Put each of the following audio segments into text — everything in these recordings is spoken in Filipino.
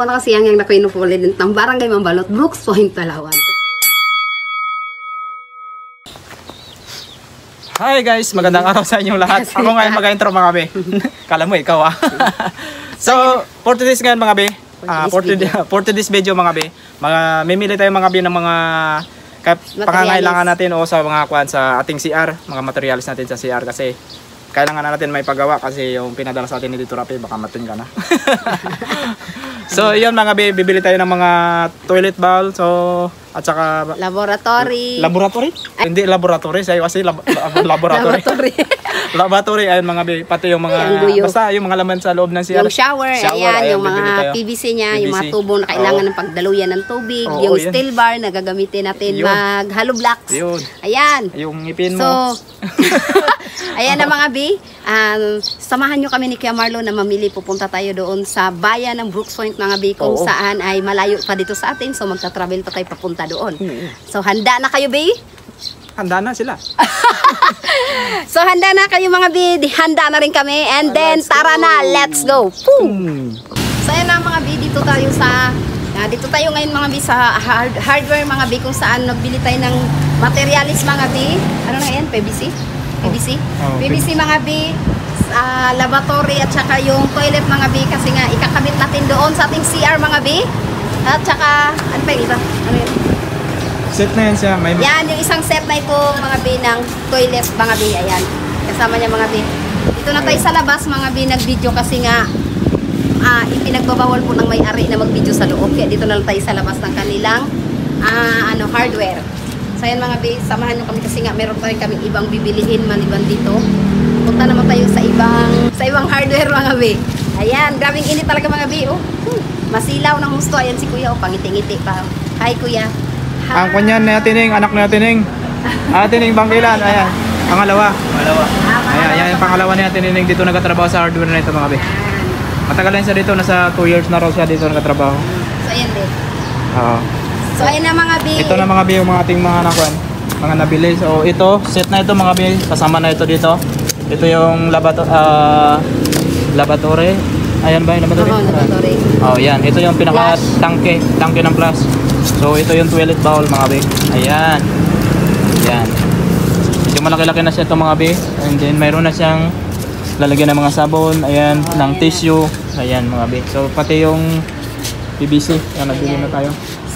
ako na kasi yang nakinupulit ng barangay Mambalot, Brooks Point, Palawan. Hi guys, magandang araw sa inyong lahat. Ako ngayon mag-intro mga be. Kala mo ikaw ah. So, for today's ngayon mga be, for today's video mga be, mimili tayo mga be ng mga pangangailangan natin o sa mga kuan sa ating CR, mga materials natin sa CR kasi kailangan natin may paggawa kasi yung pinadala sa atin ni Dito Rapi baka matin ka na. So, yun mga be, bibili tayo ng mga toilet bowl, so at saka laboratory. Laboratory? Hindi laboratory, sayo kasi laboratory. Laboratory ayun mga be, pati yung mga basta yung mga laman sa loob ng CR. Yung shower ayan yung mga PVC niya, yung mga tubo na kailangan ng pagdaluyan ng tubig, yung steel bar na gagamitin natin mag-hollow blocks. Yun. Ayan. Yung ngipin mo. So, ayan na mga be, samahan nyo kami ni Kuya Marlon na mamili. Pupunta tayo doon sa bayan ng Brooks Point mga be, kung saan ay malayo pa dito sa atin. So magta-travel pa tayo papunta doon. So handa na kayo be? Handa na sila. So handa na kayo mga be, handa na rin kami. And then tara na, let's go. So ayan na mga be, dito tayo ngayon mga be sa hardware mga be, kung saan nagbili tayo ng materialis mga be. Ano na yan? PVC? PVC mga B, lavatory at saka yung toilet mga B kasi nga ikakabit natin doon sa ating CR mga B. At saka, ano pa yung iba? Ano yun? Set na yan siya. Yan, yung isang set na ito mga B ng toilet mga B. Ayan, kasama niya mga B. Dito na tayo sa labas mga B nag-video kasi nga ipinagbabawal po ng may-ari na mag-video sa loob. Kaya dito na lang tayo sa labas ng kanilang hardware. So ayan mga be, samahan nyo kami kasi nga meron pa rin kaming ibang bibilihin maliban dito. Punta naman tayo sa ibang hardware mga be. Ayan, grabing init talaga mga be. Masilaw ng gusto. Ayan si kuya, pangiti-ngiti pa. Hi kuya. Hi. Ang kunyan na tining, anak na tining. Tining Bangkilan, ayan. Pangalawa. Ayan, yung pangalawa na tining dito nagtatrabaho sa hardware na ito mga be. Matagal na siya dito, nasa 2 years na raw siya dito nagtatrabaho. So ayan din. Oo. So ayan na mga bi. Ito na mga bi yung mga ating mga nakuan, mga nabili. So ito, set na ito mga bi, kasama na ito dito. Ito yung lavatory. Ayan ba yung lavatory? Oo, lavatory. Oh, yan. Ito yung pinaka-tangke ng plus. So ito yung toilet bowl mga bi. Ayan. Yan. Medyo malaki-laki na siya ito mga bi. And then mayroon na siyang lalagyan ng mga sabon, ayan, ng tissue. Ayan mga bi. So pati yung PVC, yan nabili na tayo.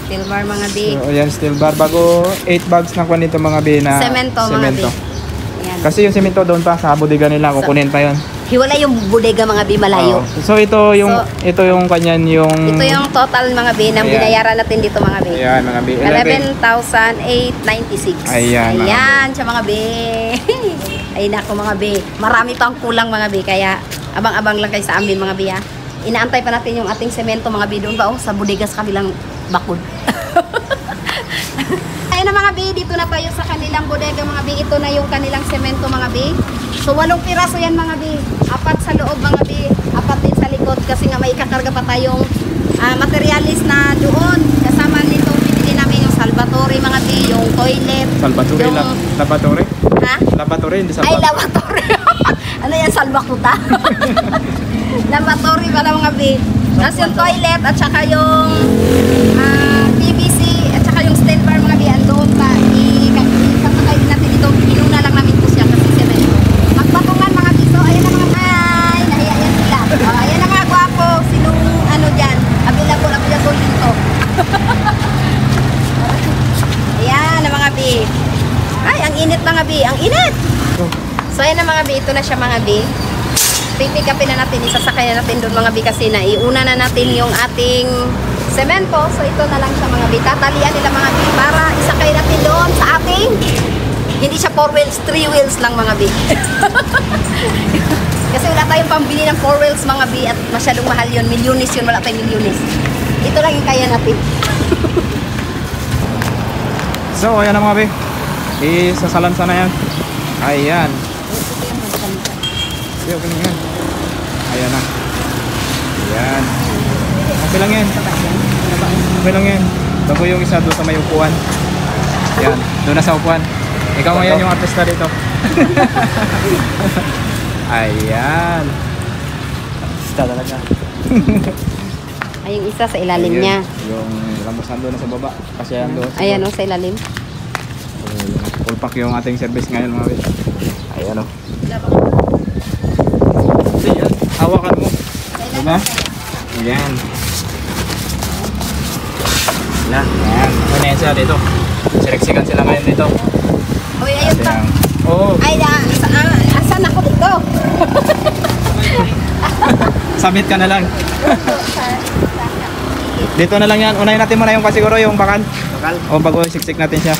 Steel bar mga B. So, ayan, steel bar. Bago 8 bags na kuha nito mga B na semento. Mga B. Ayan. Kasi yung semento doon pa sa bodega nila, kukunin pa yon. Hiwala yung bodega mga B, malayo. So ito yung kanyan yung... Ito yung total mga B na binayaran natin dito mga B. Ayan mga B. 11,896. Ayan siya mga B. Ay nako mga B. Marami pang kulang mga B. Kaya abang-abang lang kayo sa amin mga B ha. Inaantay pa natin yung ating semento mga B doon ba sa bodega sa kabilang bakod. Ayun na mga B, dito na tayo sa kanilang bodega mga B. Ito na yung kanilang semento mga B. So 8 piraso yan mga B. 4 sa loob mga B, 4 din sa likod kasi nga may ikakarga pa tayong materialis na doon. Kasama nito pinili namin yung salvatory mga B, yung toilet. Salvatory yung... Lavatory? Ha? Lavatory, hindi salvatory. Ay, lavatory. Ano yan, salvakuta? Lavatory pala mga B. Tapos yung toilet at saka yung PVC at saka yung steel bar mga B. Doon pa. Ipapakay natin dito. Inuna lang namin po siya kasi semento. Magpatungan mga B. So ayan na mga ay. Nahiya yan sila. Ayan na mga gwapo. Sinong ano dyan. Available dito. Ayan na mga B. Ay, ang init mga B. Ang init. So ayan na mga B. Ito na siya mga B. Pipikapin na natin, isasakay na natin doon mga B kasi na iuna na natin yung ating semento. So ito na lang siya mga B. Tatalian nila mga B para isakay natin doon sa ating, hindi siya 4 wheels, 3 wheels lang mga B. Kasi wala tayong pambili ng 4 wheels mga B at masyadong mahal yun. Milyonis yun, wala tayong milyonis. Ito lang yung kaya natin. So ayan na mga B. Isasalansa na yan. Ayan. Okay lang yan. Ayan na. Ayan. Okay lang yan. Okay lang yan. Bago yung isa doon sa may upuan. Ayan. Doon na sa upuan. Ikaw ngayon yung artista dito. Ayan. Artista talaga. Ay, yung isa sa ilalim Ayun, niya. Yung lambos nandun na sa baba. Kasi yan doon. Ayan o, sa ilalim. So, full pack yung ating service ngayon mga be. Ayan o. Ayan, hawakan mo. Diba? Ayan. Ayan. Ayan. Ano na yan sila dito? Siriksikan sila ngayon dito. Uy, ayun pa. Oo. Ay, asan ako dito? Submit ka na lang. Dito na lang yan. Unahin natin muna yung pasiguro yung bakal. Bakal? O bago siksik natin siya.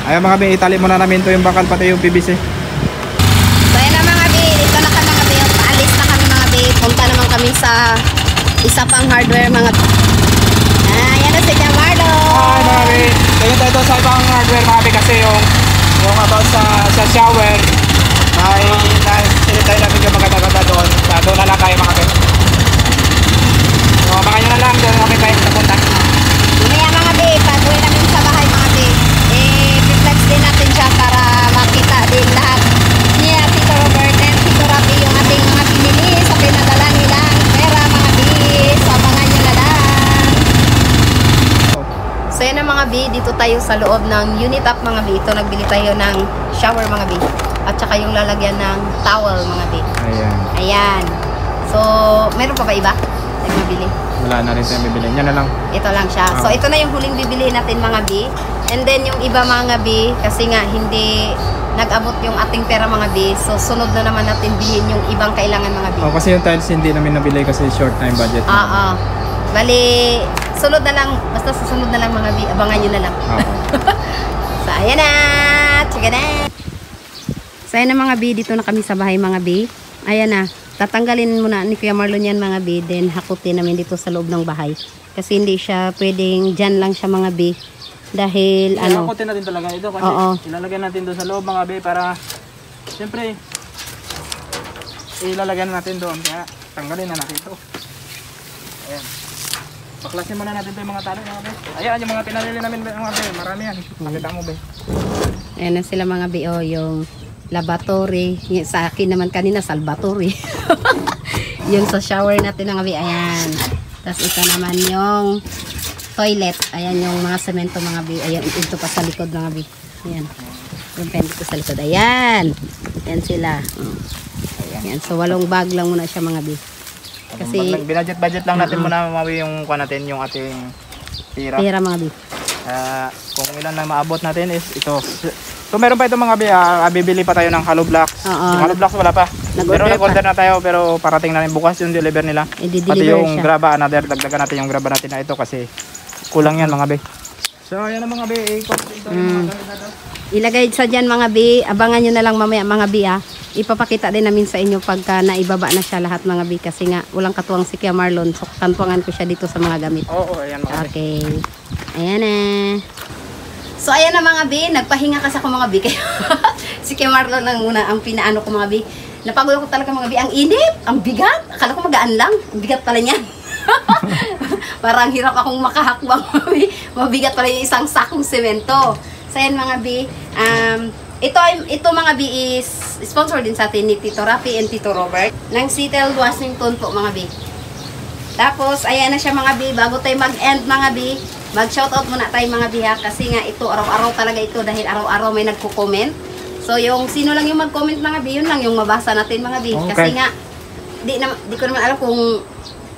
Ayan mga be, itali muna namin to yung bakal pati yung PVC. So ayan na mga be, dito na kami mga be. Paalis na kami mga be. Punta naman kami sa isa pang hardware mga be. Ayan na si Jamarlo. Hi mga be. Kaya tayo sa ibang hardware mga be kasi yung about sa shower ay nasilitay natin yung maganda-ganda doon. Doon na lang tayo mga be. So baka nyo na lang doon kami tayo napunta. Mamaya mga be, pag-uwi namin sa bahay mga be, i-flex din natin siya para makita din lahat niya, Tito Robert and Tito Rafi, yung ating mga pinili sa pinadala nilang pera mga be. So abangan nyo na lang. So yan na mga be, dito tayo sa loob ng unit up mga be. Ito nagbili tayo ng shower mga be. At saka yung lalagyan ng towel mga be. Ayan. Ayan. So, meron pa ba iba? Mabili. Wala na rin tayong bibili. Yan na lang. Ito lang siya. So, ito na yung huling bibili natin mga B. And then, yung iba mga B, kasi nga, hindi nag-abot yung ating pera mga B. So, sunod na naman natin bilhin yung ibang kailangan mga B. Oh, kasi yung tiles hindi namin nabili kasi short time budget. Oo. Bali, sunod na lang. Basta susunod na lang mga B. Abangan nyo na lang. So, ayan na. Tsaka na. So, ayan na mga B. Dito na kami sa bahay mga B. Ayan na. Tatanggalin muna ni Kuya Marlon yan mga B, then hakutin namin dito sa loob ng bahay. Kasi hindi siya pwedeng dyan lang siya mga B. Dahil ano. Hakutin natin talaga ito kasi ilalagyan natin doon sa loob mga B para siyempre ilalagyan natin doon. Kaya tanggalin na natin ito. Ayan. Paklasin muna natin ito yung mga tali mga B. Ayan yung mga pinalili namin mga B. Marami yan. Pakita mo B. Ayan na sila mga B. O yung laboratory. Sa akin naman kanina, salvatory. Yung sa shower natin mga bi, ayan. Tapos ito naman yung toilet. Ayan yung mga semento mga bi. Ayan, ito pa sa likod mga bi. Ayan. Yung pen dito sa likod. Ayan. Ayan sila. Ayan. So, 8 bag lang muna siya mga bi. Kasi, budget lang natin muna mawi yung kuha natin, yung ating pera mga bi. Kung ilan na maabot natin is ito. So meron pa ito mga bibili pa tayo ng hollow blocks. Yung hollow blocks wala pa. Pero nag-order na tayo pero parating na rin bukas yung deliver nila. Pati yung graba, dagdagan natin yung graba natin na ito kasi kulang yan mga be. So ayan na mga be, ito yung mga ilagay sa dyan mga be, abangan nyo na lang mamaya mga be Ipapakita din namin sa inyo pagka naibaba na siya lahat mga be kasi nga walang katuwang si Kuya Marlon. So kantuangan ko siya dito sa mga gamit. Oo, ayan mga be. Okay. Ayan na. So ayan na mga B, nagpahinga kasi ako mga B. Kaya si Kuya Marlon lang muna ang pinaano ko mga B. Napagod ako talaga mga B. Ang inip, ang bigat. Akala ko magaan lang. Ang bigat pala niyan. Parang hirap akong makahakbang mga B. Mabigat pala yung isang sakong semento. So ayan mga B. Ito mga B is sponsor din sa atin ni Tito Rafi and Tito Robert ng Seattle, Washington po mga B. Tapos ayan na siya mga B. Bago tayo mag-end mga B, mag-shoutout muna tayo mga biha kasi nga ito araw-araw talaga ito dahil araw-araw may nagko-comment. So yung sino lang yung mag-comment mga bi, yun lang yung mabasa natin mga bi. Okay. Kasi nga di ko naman alam kung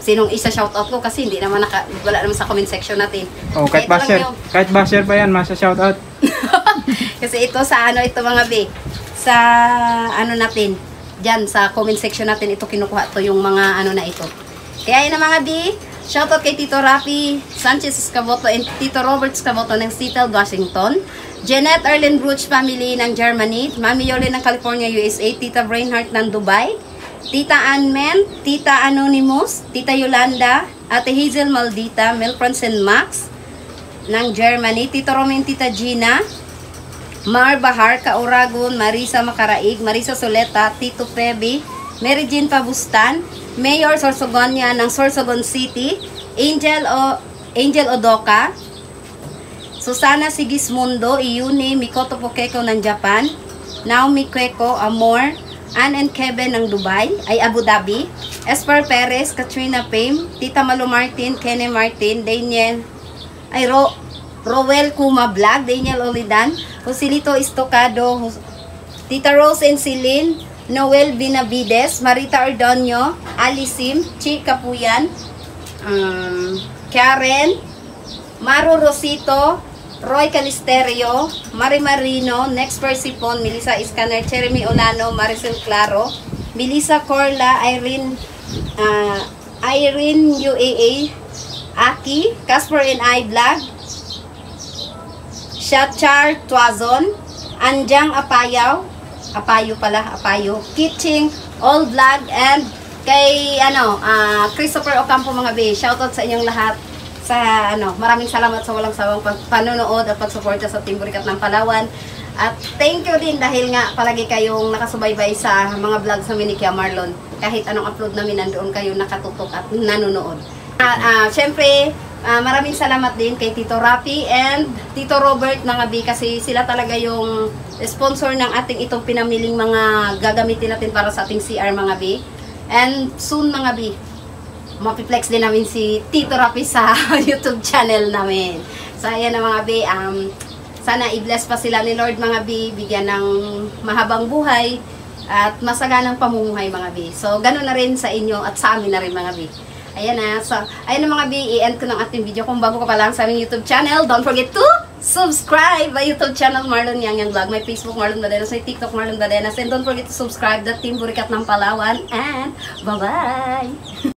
sinong isa shoutout ko kasi hindi naman wala naman sa comment section natin. Oh, kahit basher pa yan, masa shoutout. Kasi ito sa ito mga bi, sa natin, diyan sa comment section natin ito kinukuha to yung mga na ito. Kaya yun na mga bi, shoutout kay Tito Rafi Sanchez Escaboto and Tito Robert Escaboto ng Seattle, Washington. Janet Erlen Bruch family ng Germany. Mami Yoli ng California, USA. Tita Brainhart ng Dubai. Tita Ann Men, Tita Anonymous, Tita Yolanda, Ate Hazel Maldita, Mel Franzen Max ng Germany. Tito Romain, Tita Gina, Mar Bahar, Kauragon, Marisa Macaraig, Marisa Soleta, Tito Pebi, Mary Jean Pabustan, Mayor Sorsogonia ng Sorsogon City, Angel Odoka, Susana Sigismundo, Iyuni Mikoto Pokeko ng Japan, Naomi Kweko, Amor, Ann and Kevin ng Dubai, ay Abu Dhabi, Esper Perez, Katrina Payne, Tita Malu Martin, Kenny Martin, Daniel, ay Rowel Kuma Vlog, Daniel Olidan, Joselito Estocado, Tita Rose and Celine, Noel Binavides, Marita Ordonio, Alisim, Chi Kapuyan, Karen, Maru Rosito, Roy Calisterio, Mari Marino, Next Persipon, Melissa Iskaner, Jeremy Olano, Maricel Claro, Melissa Corla, Irene UAA, Aki, Casper and I Vlog, Shachar Tuazon, Anjang Apayaw, Apayo, Kitching, All Vlog, and kay Christopher Ocampo mga be. Shoutout sa inyong lahat. Sa maraming salamat sa walang sawang panonood at pagsuporta sa Team Burikat ng Palawan. At thank you din dahil nga palagi kayong nakasubaybay sa mga vlog sa Minikia Marlon. Kahit anong upload namin, nandoon kayo nakatutok at nanonood. Syempre, maraming salamat din kay Tito Rapi and Tito Robert mga bi, kasi sila talaga yung sponsor ng ating itong pinamiling mga gagamitin natin para sa ating CR mga bi. And soon mga bi, mapiplex din namin si Tito Rapi sa YouTube channel namin. So ayan na mga bi, sana i-bless pa sila ni Lord mga bi, bigyan ng mahabang buhay at masaganang pamumuhay mga bi. So ganoon na rin sa inyo at sa amin na rin mga bi. Ayan na. So, ayan na mga bi, i-end ko ng ating video. Kung bago ka pa lang sa aming YouTube channel, don't forget to subscribe my YouTube channel, Marlon Yang Vlog, my Facebook, Marlon Badenas, my TikTok, Marlon Badenas, and don't forget to subscribe the Team Burikat ng Palawan, and bye-bye!